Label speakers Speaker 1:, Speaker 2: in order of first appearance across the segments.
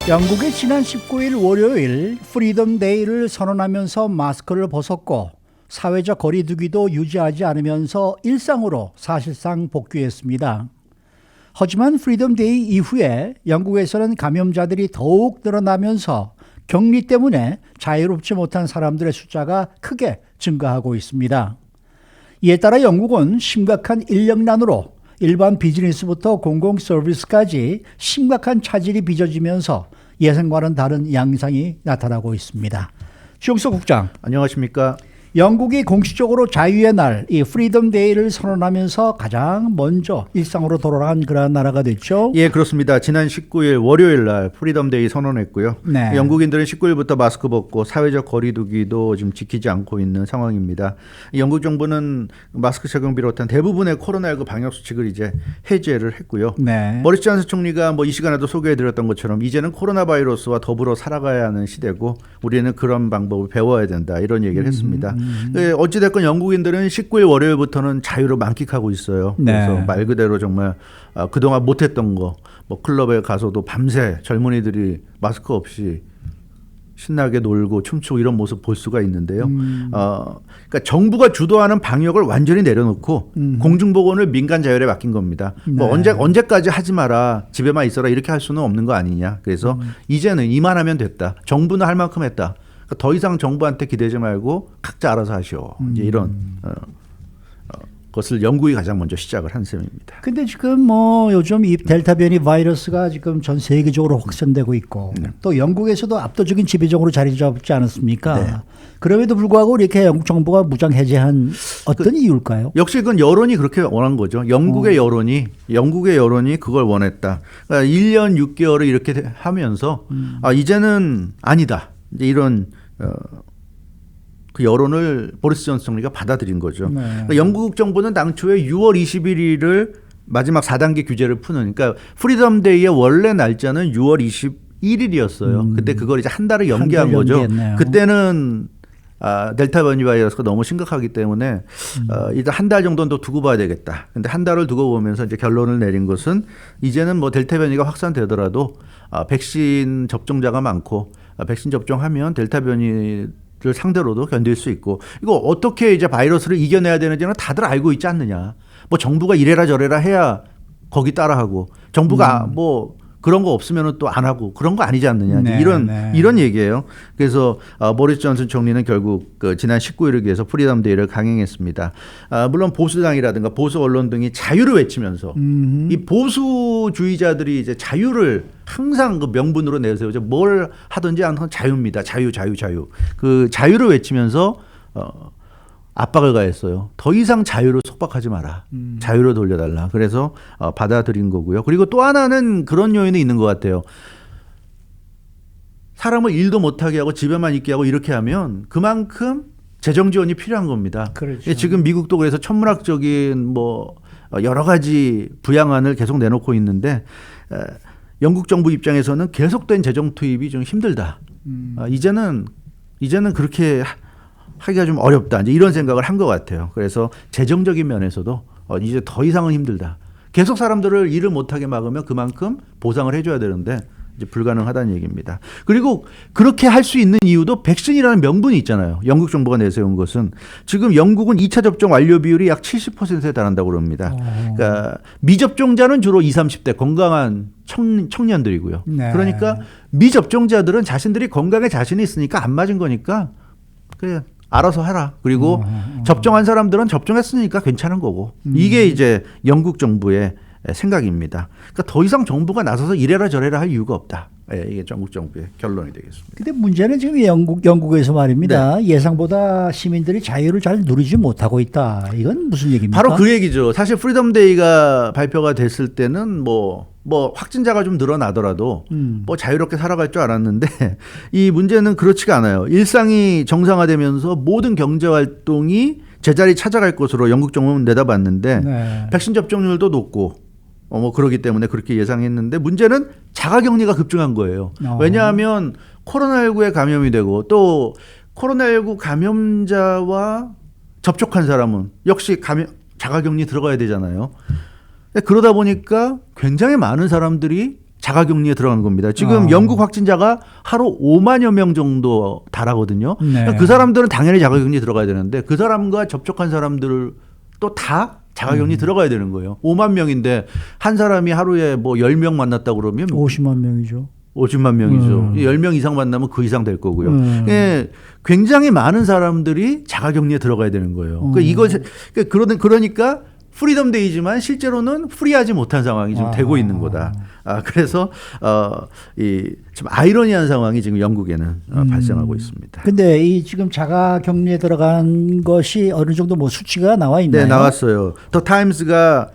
Speaker 1: 영국이 지난 19일 월요일 프리덤 데이를 선언하면서 마스크를 벗었고 사회적 거리 두기도 유지하지 않으면서 일상으로 사실상 복귀했습니다. 하지만 프리덤 데이 이후에 영국에서는 감염자들이 더욱 늘어나면서 격리 때문에 자유롭지 못한 사람들의 숫자가 크게 증가하고 있습니다. 이에 따라 영국은 심각한 인력난으로 일반 비즈니스부터 공공 서비스까지 심각한 차질이 빚어지면서 예상과는 다른 양상이 나타나고 있습니다. 주영석 국장.
Speaker 2: 안녕하십니까.
Speaker 1: 영국이 공식적으로 자유의 날, 이 프리덤 데이를 선언하면서 가장 먼저 일상으로 돌아간 그러한 나라가 됐죠.
Speaker 2: 예, 그렇습니다. 지난 19일 월요일 날 프리덤 데이 선언했고요.
Speaker 1: 네.
Speaker 2: 영국인들은 19일부터 마스크 벗고 사회적 거리 두기도 지금 지키지 않고 있는 상황입니다. 영국 정부는 마스크 착용 비롯한 대부분의 코로나19 방역 수칙을 이제 해제를 했고요.
Speaker 1: 네.
Speaker 2: 보리스 존슨 총리가 이 시간에도 소개해드렸던 것처럼 이제는 코로나 바이러스와 더불어 살아가야 하는 시대고 우리는 그런 방법을 배워야 된다, 이런 얘기를 했습니다. 어찌됐건 영국인들은 19일 월요일부터는 자유를 만끽하고 있어요. 그래서
Speaker 1: 네.
Speaker 2: 말 그대로 정말 그동안 못했던 거, 클럽에 가서도 밤새 젊은이들이 마스크 없이 신나게 놀고 춤추고 이런 모습 볼 수가 있는데요. 그러니까 정부가 주도하는 방역을 완전히 내려놓고 공중보건을 민간 자율에 맡긴 겁니다.
Speaker 1: 네.
Speaker 2: 언제까지 하지 마라, 집에만 있어라, 이렇게 할 수는 없는 거 아니냐. 그래서 이제는 이만하면 됐다. 정부는 할 만큼 했다. 그러니까 더 이상 정부한테 기대지 말고 각자 알아서 하시오. 이제 이런 것을 영국이 가장 먼저 시작을 한 셈입니다.
Speaker 1: 근데 지금 요즘 이 델타 변이 바이러스가 지금 전 세계적으로 확산되고 있고 또 영국에서도 압도적인 지배적으로 자리 잡지 않았습니까?
Speaker 2: 네.
Speaker 1: 그럼에도 불구하고 이렇게 영국 정부가 무장 해제한 어떤 이유일까요?
Speaker 2: 역시 그건 여론이 그렇게 원한 거죠. 영국의 여론이 그걸 원했다. 그러니까 1년 6개월을 이렇게 하면서 이제는 아니다. 이제 이런 그 여론을 보리스 존슨 총리가 받아들인 거죠.
Speaker 1: 네.
Speaker 2: 그러니까 영국 정부는 당초에 6월 21일을 마지막 4단계 규제를 푸는, 그러니까 프리덤 데이의 원래 날짜는 6월 21일이었어요. 그때 그걸 이제 한 달을 연기한 거죠.
Speaker 1: 연기했네요.
Speaker 2: 그때는 델타 변이 바이러스가 너무 심각하기 때문에 일단 한 달 정도는 더 두고 봐야 되겠다. 근데 한 달을 두고 보면서 이제 결론을 내린 것은 이제는 델타 변이가 확산되더라도 백신 접종자가 많고 백신 접종하면 델타 변이를 상대로도 견딜 수 있고, 이거 어떻게 이제 바이러스를 이겨내야 되는지는 다들 알고 있지 않느냐. 정부가 이래라 저래라 해야 거기 따라하고, 정부가 그런 거 없으면 또 안 하고 그런 거 아니지 않느냐.
Speaker 1: 네,
Speaker 2: 이런 얘기예요. 그래서 보리스 존슨 총리는 결국 지난 19일을 위해서 프리덤 데이를 강행했습니다. 물론 보수당이라든가 보수 언론 등이 자유를 외치면서 이 보수주의자들이 이제 자유를 항상 그 명분으로 내세우죠. 뭘 하든지 항상 자유입니다. 자유. 그 자유를 외치면서 압박을 가했어요. 더 이상 자유를 속박하지 마라. 자유를 돌려달라. 그래서 받아들인 거고요. 그리고 또 하나는 그런 요인이 있는 것 같아요. 사람을 일도 못하게 하고 집에만 있게 하고 이렇게 하면 그만큼 재정 지원이 필요한 겁니다.
Speaker 1: 그렇죠.
Speaker 2: 지금 미국도 그래서 천문학적인 여러 가지 부양안을 계속 내놓고 있는데 영국 정부 입장에서는 계속된 재정 투입이 좀 힘들다. 이제는 그렇게 하기가 좀 어렵다. 이제 이런 생각을 한 것 같아요. 그래서 재정적인 면에서도 이제 더 이상은 힘들다. 계속 사람들을 일을 못하게 막으면 그만큼 보상을 해줘야 되는데 이제 불가능하다는 얘기입니다. 그리고 그렇게 할 수 있는 이유도 백신이라는 명분이 있잖아요. 영국 정부가 내세운 것은 지금 영국은 2차 접종 완료 비율이 약 70%에 달한다고 그럽니다. 그러니까 미접종자는 주로 20, 30대 건강한 청년들이고요.
Speaker 1: 네.
Speaker 2: 그러니까 미접종자들은 자신들이 건강에 자신이 있으니까 안 맞은 거니까 그래 알아서 하라. 그리고 접종한 사람들은 접종했으니까 괜찮은 거고. 이게 이제 영국 정부의 생각입니다. 그러니까 더 이상 정부가 나서서 이래라 저래라 할 이유가 없다. 이게 영국 정부의 결론이 되겠습니다.
Speaker 1: 근데 문제는 지금 영국에서 말입니다. 예상보다 시민들이 자유를 잘 누리지 못하고 있다. 이건 무슨 얘기입니까?
Speaker 2: 바로 그 얘기죠. 사실 프리덤 데이가 발표가 됐을 때는 확진자가 좀 늘어나더라도 자유롭게 살아갈 줄 알았는데 이 문제는 그렇지가 않아요. 일상이 정상화되면서 모든 경제 활동이 제자리 찾아갈 것으로 영국 정부는 내다봤는데
Speaker 1: 네.
Speaker 2: 백신 접종률도 높고 그러기 때문에 그렇게 예상했는데 문제는 자가격리가 급증한 거예요. 왜냐하면 코로나19에 감염이 되고 또 코로나19 감염자와 접촉한 사람은 역시 자가격리 들어가야 되잖아요. 그러다 보니까 굉장히 많은 사람들이 자가격리에 들어간 겁니다. 지금 영국 확진자가 하루 5만여 명 정도 달하거든요.
Speaker 1: 네.
Speaker 2: 그러니까 그 사람들은 당연히 자가격리에 들어가야 되는데 그 사람과 접촉한 사람들을 또 다 자가격리 들어가야 되는 거예요. 5만 명인데 한 사람이 하루에 뭐 10명 만났다고 그러면
Speaker 1: 50만 명이죠.
Speaker 2: 50만 명이죠. 10명 이상 만나면 그 이상 될 거고요.
Speaker 1: 음.
Speaker 2: 예, 굉장히 많은 사람들이 자가격리에 들어가야 되는 거예요. 그러니까 프리덤 데이지만 실제로는 프리하지 못한 상황이 좀 되고 있는 거다. 그래서 좀 아이러니한 상황이 지금 영국에는 발생하고 있습니다.
Speaker 1: 근데 이 지금 자가 격리에 들어간 것이 어느 정도 뭐 수치가 나와 있나요?
Speaker 2: 네, 나왔어요. 더 타임스가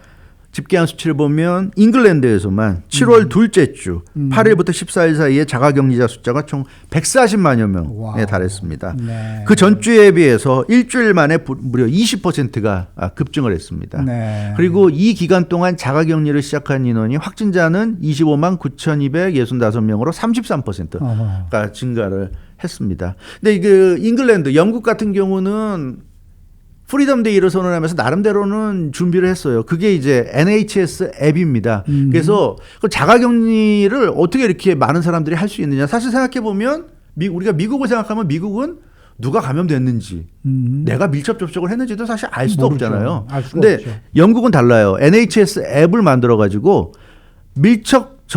Speaker 2: 집계한 수치를 보면 잉글랜드에서만 7월 둘째 주 8일부터 14일 사이에 자가격리자 숫자가 총 140만여 명에
Speaker 1: 와우.
Speaker 2: 달했습니다.
Speaker 1: 네.
Speaker 2: 그 전주에 비해서 일주일 만에 무려 20%가 급증을 했습니다.
Speaker 1: 네.
Speaker 2: 그리고 이 기간 동안 자가격리를 시작한 인원이 확진자는 25만 9,265명으로 33%가 증가를 했습니다. 근데 그 잉글랜드, 영국 같은 경우는 프리덤 데이를 선언하면서 나름대로는 준비를 했어요. 그게 이제 NHS 앱입니다. 그래서 그 자가격리를 어떻게 이렇게 많은 사람들이 할 수 있느냐. 사실 생각해 보면 우리가 미국을 생각하면 미국은 누가 감염됐는지 내가 밀접 접촉을 했는지도 사실 알 수도
Speaker 1: 모르죠.
Speaker 2: 없잖아요.
Speaker 1: 알 수가
Speaker 2: 근데
Speaker 1: 없죠.
Speaker 2: 영국은 달라요. NHS 앱을 만들어 가지고 밀접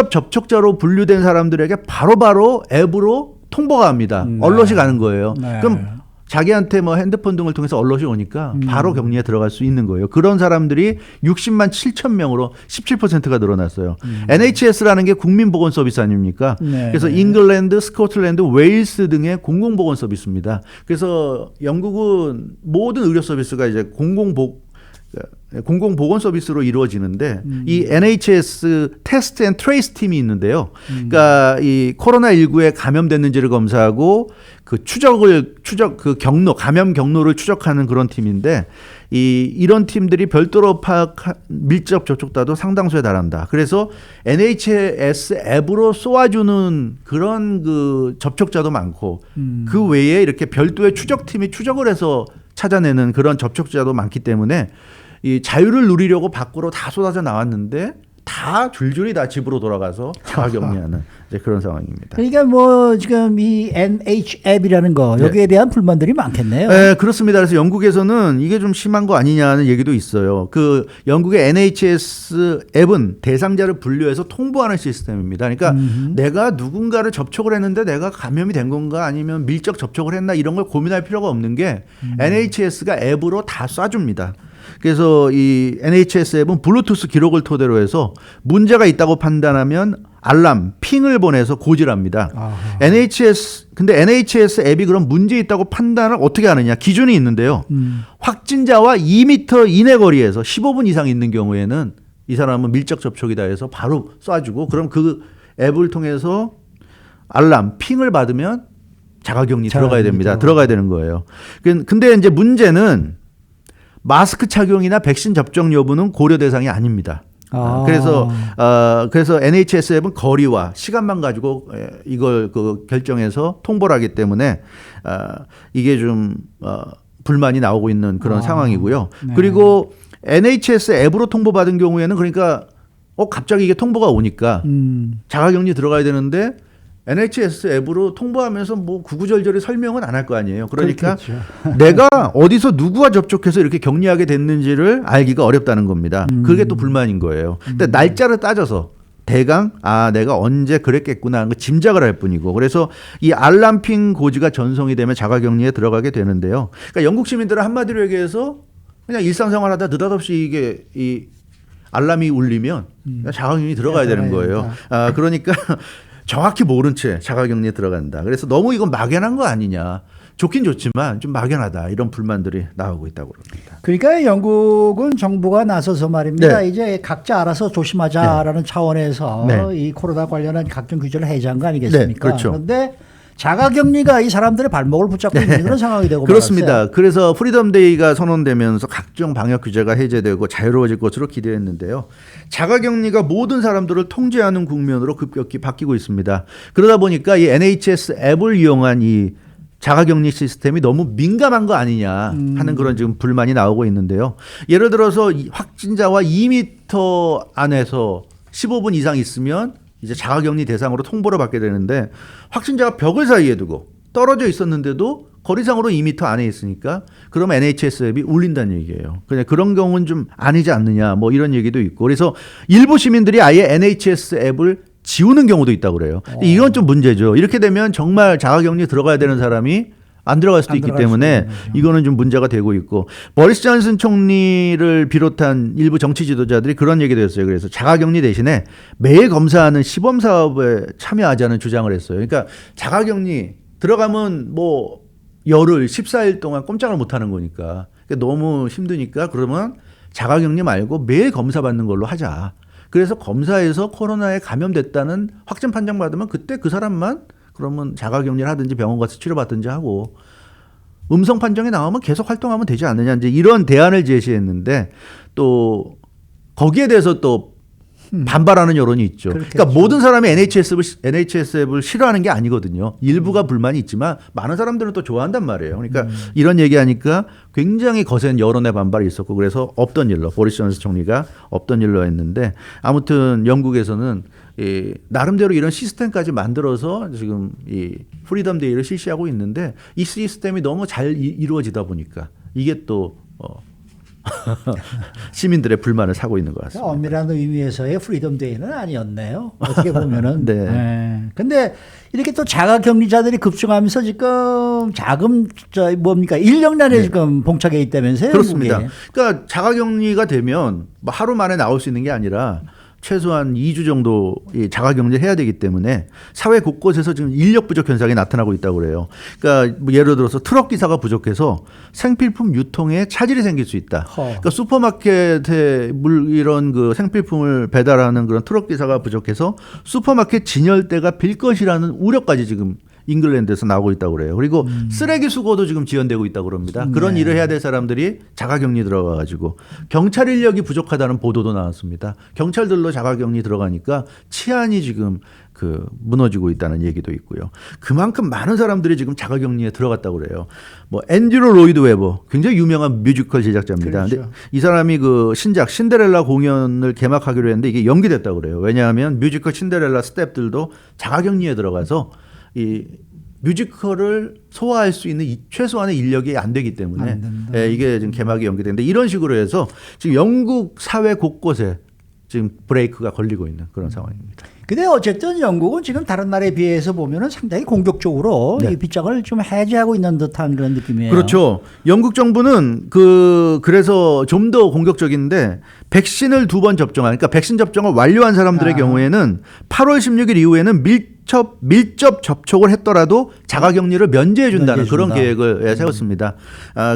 Speaker 2: 접촉자로 분류된 사람들에게 바로바로 앱으로 통보가 합니다. 얼럿이 가는 거예요.
Speaker 1: 네.
Speaker 2: 그럼 자기한테 뭐 핸드폰 등을 통해서 얼럿이 오니까 바로 격리에 들어갈 수 있는 거예요. 그런 사람들이 60만 7천 명으로 17%가 늘어났어요. NHS라는 게 국민보건 서비스 아닙니까?
Speaker 1: 네.
Speaker 2: 그래서 잉글랜드, 스코틀랜드, 웨일스 등의 공공보건 서비스입니다. 그래서 영국은 모든 의료 서비스가 이제 공공보건 서비스로 이루어지는데 이 NHS 테스트 앤 트레이스 팀이 있는데요. 그러니까 이 코로나19에 감염됐는지를 검사하고 그 감염 경로를 추적하는 그런 팀인데 이런 팀들이 별도로 밀접 접촉자도 상당수에 달한다. 그래서 NHS 앱으로 쏘아주는 그런 그 접촉자도 많고 그 외에 이렇게 별도의 추적팀이 추적을 해서 찾아내는 그런 접촉자도 많기 때문에 이 자유를 누리려고 밖으로 다 쏟아져 나왔는데 다 줄줄이 다 집으로 돌아가서 자가격리하는 이제 그런 상황입니다.
Speaker 1: 그러니까 뭐 지금 이 NH 앱이라는 거 여기에 대한 불만들이 많겠네요.
Speaker 2: 네, 그렇습니다. 그래서 영국에서는 이게 좀 심한 거 아니냐는 얘기도 있어요. 그 영국의 NHS 앱은 대상자를 분류해서 통보하는 시스템입니다. 그러니까 내가 누군가를 접촉을 했는데 내가 감염이 된 건가 아니면 밀접 접촉을 했나 이런 걸 고민할 필요가 없는 게 NHS가 앱으로 다 쏴줍니다. 그래서 이 NHS 앱은 블루투스 기록을 토대로 해서 문제가 있다고 판단하면 알람, 핑을 보내서 고지합니다. 근데 NHS 앱이 그럼 문제 있다고 판단을 어떻게 하느냐? 기준이 있는데요. 확진자와 2m 이내 거리에서 15분 이상 있는 경우에는 이 사람은 밀접 접촉이다 해서 바로 쏴주고 그럼 그 앱을 통해서 알람, 핑을 받으면 자가격리 들어가야 됩니다. 들어가야 되는 거예요. 근데 이제 문제는 마스크 착용이나 백신 접종 여부는 고려 대상이 아닙니다. 그래서 NHS 앱은 거리와 시간만 가지고 이걸 결정해서 통보를 하기 때문에 이게 좀 불만이 나오고 있는 그런 상황이고요.
Speaker 1: 네.
Speaker 2: 그리고 NHS 앱으로 통보받은 경우에는 그러니까 갑자기 이게 통보가 오니까 자가격리 들어가야 되는데 NHS 앱으로 통보하면서 뭐 구구절절히 설명은 안 할 거 아니에요. 그러니까
Speaker 1: 그렇겠죠.
Speaker 2: 내가 어디서 누구와 접촉해서 이렇게 격리하게 됐는지를 알기가 어렵다는 겁니다. 그게 또 불만인 거예요. 근데 날짜를 따져서 대강 내가 언제 그랬겠구나 하는 거 짐작을 할 뿐이고 그래서 이 알람핑 고지가 전송이 되면 자가격리에 들어가게 되는데요. 그러니까 영국 시민들은 한마디로 얘기해서 그냥 일상생활하다 느닷없이 이게 이 알람이 울리면 자가격리 들어가야 되는 거예요. 그러니까 정확히 모른 채 자가격리에 들어간다. 그래서 너무 이건 막연한 거 아니냐. 좋긴 좋지만 좀 막연하다. 이런 불만들이 나오고 있다고 합니다.
Speaker 1: 그러니까 영국은 정부가 나서서 말입니다.
Speaker 2: 네.
Speaker 1: 이제 각자 알아서 조심하자라는 차원에서 이 코로나 관련한 각종 규제를 해제한 거 아니겠습니까?
Speaker 2: 네, 그렇죠.
Speaker 1: 그런데 자가격리가 이 사람들의 발목을 붙잡고 있는 그런 상황이 되고
Speaker 2: 그렇습니다.
Speaker 1: 말았어요.
Speaker 2: 그래서 프리덤 데이가 선언되면서 각종 방역 규제가 해제되고 자유로워질 것으로 기대했는데요. 자가격리가 모든 사람들을 통제하는 국면으로 급격히 바뀌고 있습니다. 그러다 보니까 이 NHS 앱을 이용한 이 자가격리 시스템이 너무 민감한 거 아니냐 하는 그런 지금 불만이 나오고 있는데요. 예를 들어서 확진자와 2m 안에서 15분 이상 있으면 이제 자가격리 대상으로 통보를 받게 되는데 확진자가 벽을 사이에 두고 떨어져 있었는데도 거리상으로 2m 안에 있으니까 그러면 NHS 앱이 울린다는 얘기예요. 그냥 그런 경우는 좀 아니지 않느냐 뭐 이런 얘기도 있고 그래서 일부 시민들이 아예 NHS 앱을 지우는 경우도 있다고 그래요. 이건 좀 문제죠. 이렇게 되면 정말 자가격리 들어가야 되는 사람이 안 들어갈 수도 있기 때문에 이거는 좀 문제가 되고 있고 보리스 존슨 총리를 비롯한 일부 정치 지도자들이 그런 얘기도 했어요. 그래서 자가격리 대신에 매일 검사하는 시범 사업에 참여하자는 주장을 했어요. 그러니까 자가격리 들어가면 뭐 열흘 14일 동안 꼼짝을 못 하는 거니까 그러니까 너무 힘드니까 그러면 자가격리 말고 매일 검사 받는 걸로 하자. 그래서 검사에서 코로나에 감염됐다는 확진 판정 받으면 그때 그 사람만 그러면 자가격리를 하든지 병원 가서 치료받든지 하고 음성 판정이 나오면 계속 활동하면 되지 않느냐 이제 이런 대안을 제시했는데 또 거기에 대해서 또 반발하는 여론이 있죠.
Speaker 1: 그렇겠죠.
Speaker 2: 그러니까 모든 사람이 NHS 앱을 싫어하는 게 아니거든요. 일부가 불만이 있지만 많은 사람들은 또 좋아한단 말이에요. 그러니까 이런 얘기하니까 굉장히 거센 여론의 반발이 있었고 그래서 없던 일로 보리스 존슨 총리가 없던 일로 했는데 아무튼 영국에서는 나름대로 이런 시스템까지 만들어서 지금 이 프리덤 데이를 실시하고 있는데 이 시스템이 너무 잘 이루어지다 보니까 이게 또 시민들의 불만을 사고 있는 것 같습니다.
Speaker 1: 엄밀한 의미에서의 프리덤 데이는 아니었네요. 어떻게 보면은.
Speaker 2: 네.
Speaker 1: 네. 근데 이렇게 또 자가격리자들이 급증하면서 지금 뭡니까 인력난에
Speaker 2: 네.
Speaker 1: 지금 봉착해 있다면서요?
Speaker 2: 그렇습니다.
Speaker 1: 그게.
Speaker 2: 그러니까 자가격리가 되면 뭐 하루 만에 나올 수 있는 게 아니라 최소한 2주 정도 이 자가격리를 해야 되기 때문에 사회 곳곳에서 지금 인력 부족 현상이 나타나고 있다고 그래요. 그러니까 뭐 예를 들어서 트럭 기사가 부족해서 생필품 유통에 차질이 생길 수 있다. 그러니까 슈퍼마켓에 이런 그 생필품을 배달하는 그런 트럭 기사가 부족해서 슈퍼마켓 진열대가 빌 것이라는 우려까지 지금 잉글랜드에서 나오고 있다고 그래요. 그리고 쓰레기 수거도 지금 지연되고 있다고 그럽니다. 그런 일을 해야 될 사람들이 자가격리 들어가가지고 경찰 인력이 부족하다는 보도도 나왔습니다. 경찰들로 자가격리 들어가니까 치안이 지금 그 무너지고 있다는 얘기도 있고요. 그만큼 많은 사람들이 지금 자가격리에 들어갔다고 그래요. 뭐 앤드류 로이드 웨버 굉장히 유명한 뮤지컬 제작자입니다.
Speaker 1: 그렇죠.
Speaker 2: 근데 이 사람이 그 신작 신데렐라 공연을 개막하기로 했는데 이게 연기됐다고 그래요. 왜냐하면 뮤지컬 신데렐라 스태프들도 자가격리에 들어가서 이 뮤지컬을 소화할 수 있는 최소한의 인력이 안 되기 때문에 이게 지금 개막이 연기되는데 이런 식으로 해서 지금 영국 사회 곳곳에 지금 브레이크가 걸리고 있는 그런 상황입니다.
Speaker 1: 근데 어쨌든 영국은 지금 다른 나라에 비해서 보면은 상당히 공격적으로
Speaker 2: 네.
Speaker 1: 이 빗장을 좀 해제하고 있는 듯한 그런 느낌이에요.
Speaker 2: 그렇죠. 영국 정부는 그래서 좀 더 공격적인데 백신을 2번 접종한 그러니까 백신 접종을 완료한 사람들의 경우에는 8월 16일 이후에는 밀접 접촉을 했더라도 자가격리를 면제해 준다는 그런 계획을 세웠습니다.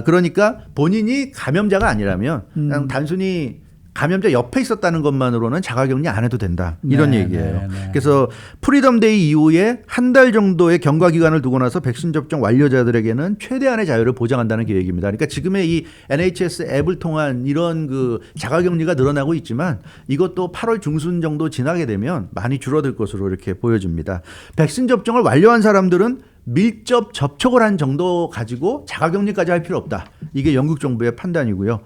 Speaker 2: 그러니까 본인이 감염자가 아니라면 그냥 단순히 감염자 옆에 있었다는 것만으로는 자가격리 안 해도 된다. 이런 얘기예요. 그래서 프리덤 데이 이후에 한 달 정도의 경과 기간을 두고 나서 백신 접종 완료자들에게는 최대한의 자유를 보장한다는 계획입니다. 그러니까 지금의 이 NHS 앱을 통한 이런 그 자가격리가 늘어나고 있지만 이것도 8월 중순 정도 지나게 되면 많이 줄어들 것으로 이렇게 보여집니다. 백신 접종을 완료한 사람들은 밀접 접촉을 한 정도 가지고 자가격리까지 할 필요 없다. 이게 영국 정부의 판단이고요.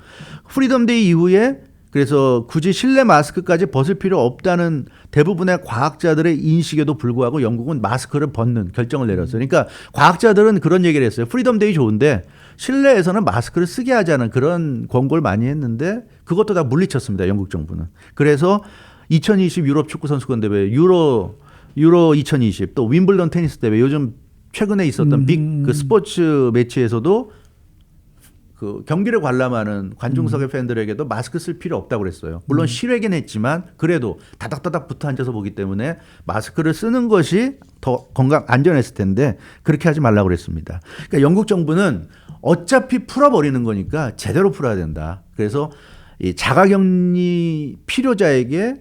Speaker 2: 프리덤 데이 이후에 그래서 굳이 실내 마스크까지 벗을 필요 없다는 대부분의 과학자들의 인식에도 불구하고 영국은 마스크를 벗는 결정을 내렸어요. 그러니까 과학자들은 그런 얘기를 했어요. 프리덤 데이 좋은데 실내에서는 마스크를 쓰게 하자는 그런 권고를 많이 했는데 그것도 다 물리쳤습니다. 영국 정부는. 그래서 2020 유럽 축구 선수권 대회 유로 2020 또 윈블던 테니스 대회 요즘 최근에 있었던 빅 그 스포츠 매치에서도 그 경기를 관람하는 관중석의 팬들에게도 마스크 쓸 필요 없다고 그랬어요. 물론 실외긴 했지만 그래도 다닥다닥 붙어 앉아서 보기 때문에 마스크를 쓰는 것이 더 안전했을 텐데 그렇게 하지 말라고 그랬습니다. 그러니까 영국 정부는 어차피 풀어버리는 거니까 제대로 풀어야 된다. 그래서 이 자가격리 필요자에게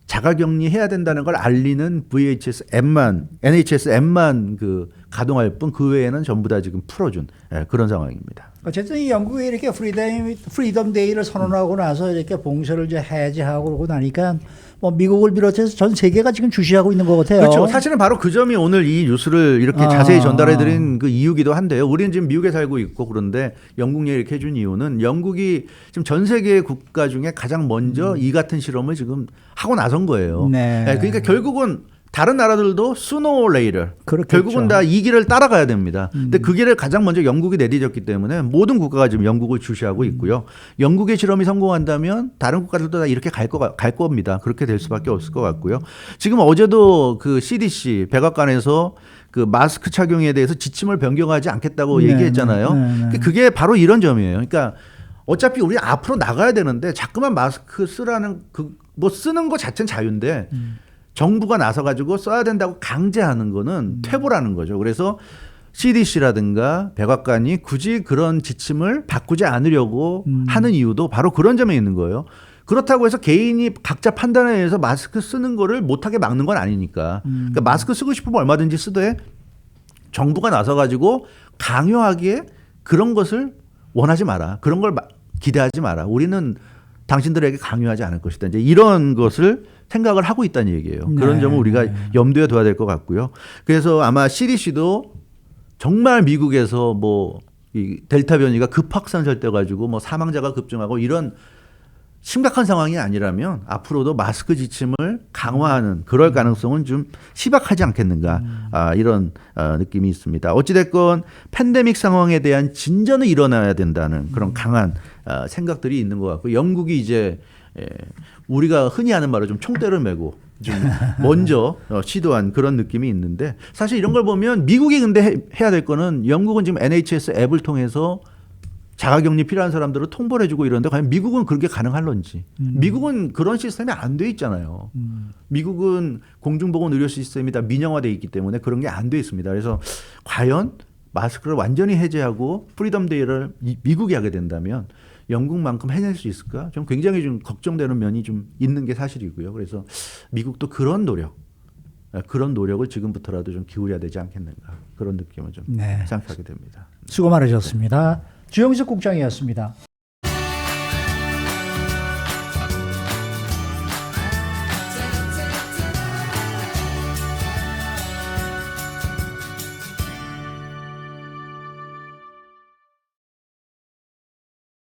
Speaker 2: 자가격리 해야 된다는 걸 알리는 NHS 앱만 그 가동할 뿐 그 외에는 전부 다 지금 풀어준 그런 상황입니다.
Speaker 1: 어쨌든 이 영국이 이렇게 프리덤 데이를 선언하고 나서 이렇게 봉쇄를 이제 해제하고 그러고 나니까 뭐 미국을 비롯해서 전 세계가 지금 주시하고 있는 것 같아요.
Speaker 2: 그렇죠. 사실은 바로 그 점이 오늘 이 뉴스를 이렇게 자세히 전달해드린 그 이유기도 한데요. 우리는 지금 미국에 살고 있고 그런데 영국 얘기 이렇게 해준 이유는 영국이 지금 전 세계 국가 중에 가장 먼저 이 같은 실험을 지금 하고 나선 거예요.
Speaker 1: 네.
Speaker 2: 그러니까 결국은 다른 나라들도 sooner or later
Speaker 1: 그렇겠죠.
Speaker 2: 결국은 다 이 길을 따라가야 됩니다. 근데 그 길을 가장 먼저 영국이 내디뎠기 때문에 모든 국가가 지금 영국을 주시하고 있고요. 영국의 실험이 성공한다면 다른 국가들도 다 이렇게 갈 겁니다. 그렇게 될 수밖에 없을 것 같고요. 지금 어제도 그 CDC 백악관에서 그 마스크 착용에 대해서 지침을 변경하지 않겠다고
Speaker 1: 네,
Speaker 2: 얘기했잖아요.
Speaker 1: 네.
Speaker 2: 그게 바로 이런 점이에요. 그러니까 어차피 우리 앞으로 나가야 되는데 자꾸만 마스크 쓰라는 뭐 쓰는 거 자체는 자유인데 정부가 나서 가지고 써야 된다고 강제하는 거는 퇴보라는 거죠. 그래서 CDC라든가 백악관이 굳이 그런 지침을 바꾸지 않으려고 하는 이유도 바로 그런 점에 있는 거예요. 그렇다고 해서 개인이 각자 판단에 의해서 마스크 쓰는 거를 못하게 막는 건 아니니까. 그러니까 마스크 쓰고 싶으면 얼마든지 쓰되 정부가 나서 가지고 강요하기에 그런 것을 원하지 마라. 그런 걸 기대하지 마라. 우리는 당신들에게 강요하지 않을 것이다. 이제 이런 것을 생각을 하고 있다는 얘기예요. 그런
Speaker 1: 네.
Speaker 2: 점을 우리가 염두에 둬야 될 것 같고요. 그래서 아마 CDC도 정말 미국에서 뭐 이 델타 변이가 급확산될 때 가지고 뭐 사망자가 급증하고 이런 심각한 상황이 아니라면 앞으로도 마스크 지침을 강화하는 그럴 가능성은 좀 희박하지 않겠는가 이런 느낌이 있습니다. 어찌됐건 팬데믹 상황에 대한 진전은 일어나야 된다는 그런 강한 생각들이 있는 것 같고 영국이 이제 우리가 흔히 하는 말로 좀 총대를 메고 좀 먼저 시도한 그런 느낌이 있는데 사실 이런 걸 보면 미국이 근데 해야 될 거는 영국은 지금 NHS 앱을 통해서 자가격리 필요한 사람들을 통보를 해주고 이러는데 과연 미국은 그렇게 가능할런지. 미국은 그런 시스템이 안 돼 있잖아요. 미국은 공중보건 의료 시스템이 다 민영화돼 있기 때문에 그런 게 안 돼 있습니다. 그래서 과연 마스크를 완전히 해제하고 프리덤 데이를 미국이 하게 된다면 영국만큼 해낼 수 있을까? 좀 굉장히 좀 걱정되는 면이 좀 있는 게 사실이고요. 그래서 미국도 그런 노력을 지금부터라도 좀 기울여야 되지 않겠는가 그런 느낌을 좀 생각하게 됩니다.
Speaker 1: 수고 많으셨습니다. 주영석 국장이었습니다.